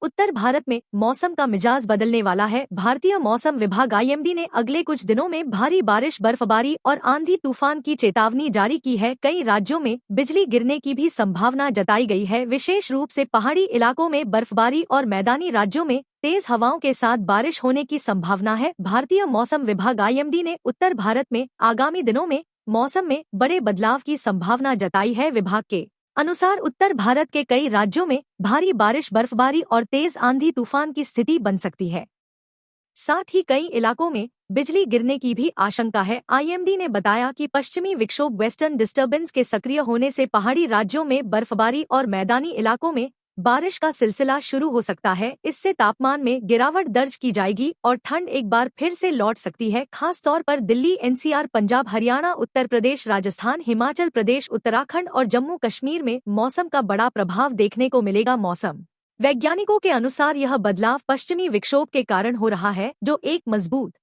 उत्तर भारत में मौसम का मिजाज बदलने वाला है। भारतीय मौसम विभाग आईएमडी ने अगले कुछ दिनों में भारी बारिश, बर्फबारी और आंधी तूफान की चेतावनी जारी की है। कई राज्यों में बिजली गिरने की भी संभावना जताई गई है। विशेष रूप से पहाड़ी इलाकों में बर्फबारी और मैदानी राज्यों में तेज हवाओं के साथ बारिश होने की संभावना है। भारतीय मौसम विभाग आईएमडी ने उत्तर भारत में आगामी दिनों में मौसम में बड़े बदलाव की संभावना जताई है। विभाग के अनुसार उत्तर भारत के कई राज्यों में भारी बारिश, बर्फबारी और तेज आंधी तूफान की स्थिति बन सकती है। साथ ही कई इलाकों में बिजली गिरने की भी आशंका है। आईएमडी ने बताया कि पश्चिमी विक्षोभ वेस्टर्न डिस्टर्बेंस के सक्रिय होने से पहाड़ी राज्यों में बर्फबारी और मैदानी इलाकों में बारिश का सिलसिला शुरू हो सकता है। इससे तापमान में गिरावट दर्ज की जाएगी और ठंड एक बार फिर से लौट सकती है। खास तौर पर दिल्ली, एनसीआर, पंजाब, हरियाणा, उत्तर प्रदेश, राजस्थान, हिमाचल प्रदेश, उत्तराखंड और जम्मू कश्मीर में मौसम का बड़ा प्रभाव देखने को मिलेगा। मौसम वैज्ञानिकों के अनुसार यह बदलाव पश्चिमी विक्षोभ के कारण हो रहा है, जो एक मजबूत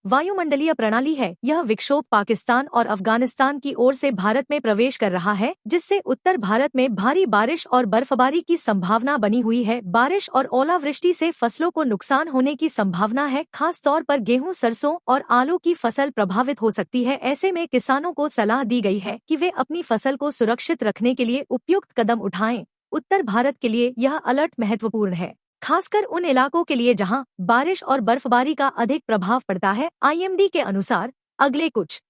वायुमंडलीय प्रणाली है। यह विक्षोभ पाकिस्तान और अफगानिस्तान की ओर से भारत में प्रवेश कर रहा है, जिससे उत्तर भारत में भारी बारिश और बर्फबारी की संभावना बनी हुई है। बारिश और ओलावृष्टि से फसलों को नुकसान होने की संभावना है। खास तौर पर गेहूं, सरसों और आलू की फसल प्रभावित हो सकती है। ऐसे में किसानों को सलाह दी गई है कि वे अपनी फसल को सुरक्षित रखने के लिए उपयुक्त कदम उठाएं। उत्तर भारत के लिए यह अलर्ट महत्वपूर्ण है, खासकर उन इलाकों के लिए जहां बारिश और बर्फबारी का अधिक प्रभाव पड़ता है। आईएमडी के अनुसार अगले कुछ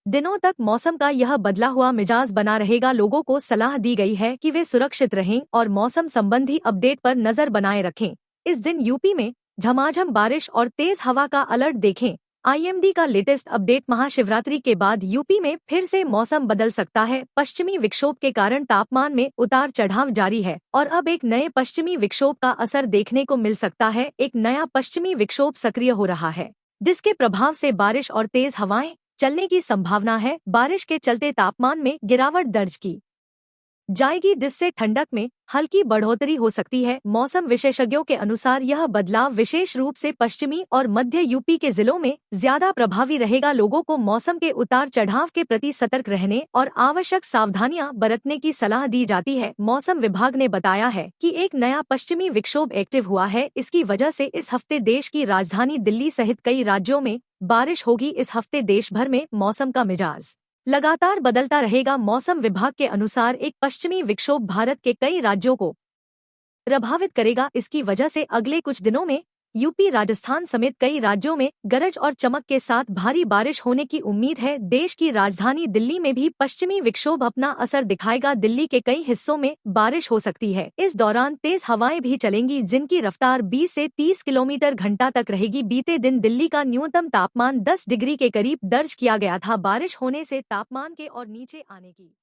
दिनों तक मौसम का यह बदला हुआ मिजाज बना रहेगा। लोगों को सलाह दी गई है कि वे सुरक्षित रहें और मौसम संबंधी अपडेट पर नजर बनाए रखें। इस दिन यूपी में झमाझम बारिश और तेज हवा का अलर्ट देखें। आईएमडी का लेटेस्ट अपडेट, महाशिवरात्रि के बाद यूपी में फिर से मौसम बदल सकता है। पश्चिमी विक्षोभ के कारण तापमान में उतार चढ़ाव जारी है और अब एक नए पश्चिमी विक्षोभ का असर देखने को मिल सकता है। एक नया पश्चिमी विक्षोभ सक्रिय हो रहा है, जिसके प्रभाव से बारिश और तेज हवाएं चलने की संभावना है। बारिश के चलते तापमान में गिरावट दर्ज की जाएगी, जिससे ठंडक में हल्की बढ़ोतरी हो सकती है। मौसम विशेषज्ञों के अनुसार यह बदलाव विशेष रूप से पश्चिमी और मध्य यूपी के जिलों में ज्यादा प्रभावी रहेगा। लोगों को मौसम के उतार चढ़ाव के प्रति सतर्क रहने और आवश्यक सावधानियां बरतने की सलाह दी जाती है। मौसम विभाग ने बताया है कि एक नया पश्चिमी विक्षोभ एक्टिव हुआ है। इसकी वजह से इस हफ्ते देश की राजधानी दिल्ली सहित कई राज्यों में बारिश होगी। इस हफ्ते देश भर में मौसम का मिजाज लगातार बदलता रहेगा। मौसम विभाग के अनुसार एक पश्चिमी विक्षोभ भारत के कई राज्यों को प्रभावित करेगा। इसकी वजह से अगले कुछ दिनों में यूपी, राजस्थान समेत कई राज्यों में गरज और चमक के साथ भारी बारिश होने की उम्मीद है। देश की राजधानी दिल्ली में भी पश्चिमी विक्षोभ अपना असर दिखाएगा। दिल्ली के कई हिस्सों में बारिश हो सकती है। इस दौरान तेज हवाएं भी चलेंगी, जिनकी रफ्तार 20 से 30 किलोमीटर घंटा तक रहेगी। बीते दिन दिल्ली का न्यूनतम तापमान 10 डिग्री के करीब दर्ज किया गया था। बारिश होने से तापमान के और नीचे आने की